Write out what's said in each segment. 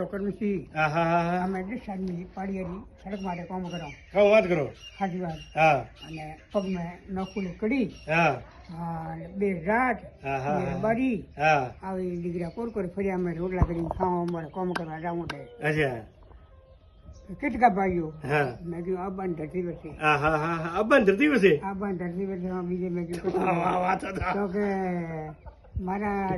મારો કર્મસિંહ હા હા હા હા અમે ડિસ્ચાર્જની પાડીએની સડક માટે કામ કરો કહો વાત કરો સાચી વાત હા અને પગમાં નખુલી કડી હા અને બે રાત હા હા બે હા બારી હા આવી દીકરા કોર ફરી અમે રોટલા કરીને ખાવા અમારે કામ કરવા જવું છે અચ્છા કેટલા ભાઈઓ હા મેં કીધું આ બંધ ધરતી વચ્ચે હા હા હા હા અબન ધરતી વસે આ બંધ ધરતી વચ્ચે બીજે મેં કીધું વાહ વાહ વાત હતા તો કે મારા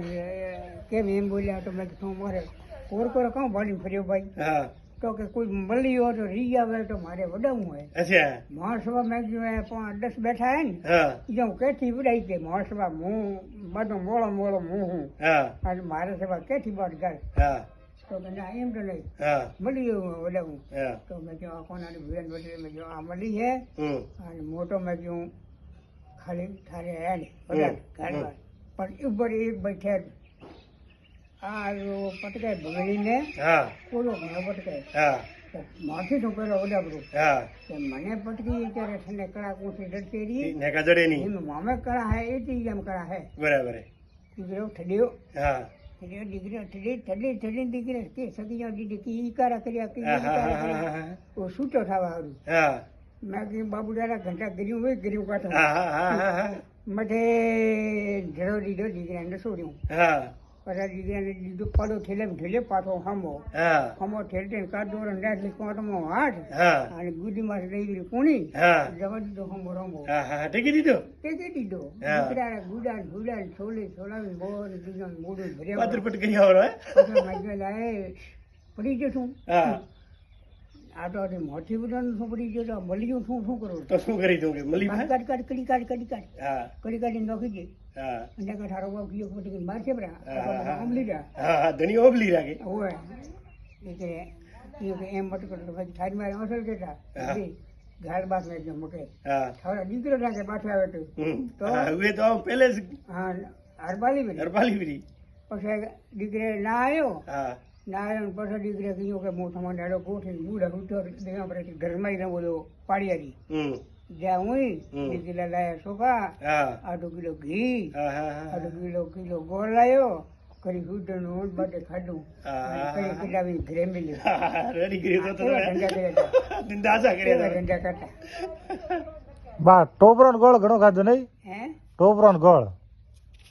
કેમ એમ બોલ્યા તો મેં કીધું મારે કોર કામ ભાડીને ફર્યો ભાઈ હા તો કે કોઈ મળી હોય તો રી આવે તો મારે વડાવવું હોય અચ્છા મહાસભા મેં કીધું 10 બેઠા હે ને હા હું કેથી ઉડાઈ કે મહાસભા હું બધો મોળો હું હા અને મારે સભા કેથી બાદ ગાય હા તો કે ના એમ તો નહીં હા મળી વડાવું હા તો મેં કહ્યું કોનાની ભુવન વડે મેં કહ્યું આ મળી છે હમ અને મોટો મેં કહ્યું ખાલી થારે હે ને વધારે ગાડવા પણ ઉપર એક બેઠે આ પટકાય ભગડીને હા કોલો મેં પટકાય હા માથી તો પેલો ઓડાબરું હા કે મને પટકી ત્યારે ઠંડે કળા કુંઠી ડરતી રહી ને કાજડે ની એમ મામે કળા હે એથી એમ કળા હે બરાબર દીકરો ઠડ્યો હા દીકરો ઠડી દીકરે કે સગી જાવ દીદી કે ઈકારા કર્યા કે હા હા ઈકારા હા કર્યા હા તો છૂટો થવા આવ્યું હા મેં કીધું બાબુ દાદા ઘંટા ગર્યું હોય ગર્યું કાઢો હા હા હા હા મધે ઝડો દીધો દીકરાને છોડ્યું હા પછી દીકરાને દીધું પાડો ઠેલે પાછો હામો હા હમો ઠેલ કાઢો નાટલી કોટમાં હાથ હા અને ગુડીમાં લઈ ગઈ કુણી હા જવા દીધો હમો રમો હા હા ટેકી દીધો તે કે દીધો હા. દીકરા ગુડા છોલાવી બોર દીધો મોડું ભર્યા પાત્રપટ કરી આવો હે પછી માગે લાય પડી જશું હા આ તો મોટી બધાનું શું પડી ગયો તો મળી ગયું શું કરું તો શું કરી દઉં કે મળી કડી કાઢ હા કડી કાઢી નોખી દે હા અને કે થારો બાપ ગયો ખોટી માર છે બરા હા, હા. આમ લીધા હા હા ધણી ઓબલી રાખે હોય એટલે એમ મત કરતો પછી થારી મારે અસર કેતા હા. ગાળ બાસ ને મૂકે હા થારા દીકરો રાખે પાછો આવે તો હમ. તો હા, હવે તો આમ પહેલે જ હા હરબાલી બની હરપાલી પીરી પછી દીકરે ના આવ્યો હા ના આવ્યો ને પછી દીકરે કીધું કે હું તમારે ડાડો ગોઠવીને બુડા ઉઠો ઘરમાં રમો દો પાડિયારી હમ જ્યાં હું હમ. દીકરા લાયા ચોખા હા અડધો કિલો ઘી હા હા હા અડધો કિલો ગોળ લાવ્યો કરી સૂટનું ઊંટ બાટે ખાધું હા. કરી કિલાવી ઘરે મેલ્યું હા, રેડી કરી તો એવા ધંધા કર્યા હતા. નિંદાસા એવા કર્યા ધંધા કરતા બા ટોપરો ને ગોળ ઘણો ખાધો નહીં હે ટોપરો ને ગોળ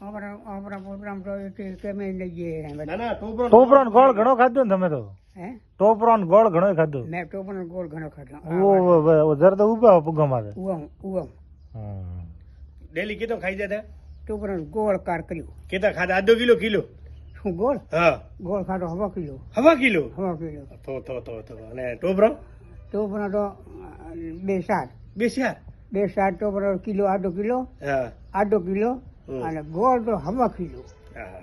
આપણા પ્રોગ્રામ તો કેમે લઈ જઈએ ના ના ટોપરો ટોપરો ને ગોળ ઘણો ખાધો ને તમે તો હે ટોપરો ને ગોળ ઘણો ખાધો મેં તો પણ ગોળ ઘણો ખાધો ઓ જરા તો ઉભા પુગા મારે ઉવમ ડેલી કેતો ખાઈ જતા તો પણ ગોળ કાર કર્યું કેતા ખાધા અડધો કિલો શું ગોળ હા ગોળ ખાધો હવા કિલો હવા કિલો તો અને ટોપરો તો પણ તો બે શાક બેસ્યા બે શાક તો પણ કિલો અડધો કિલો હા અડધો કિલો હમ. અને ગોળ તો હવા કિલો હા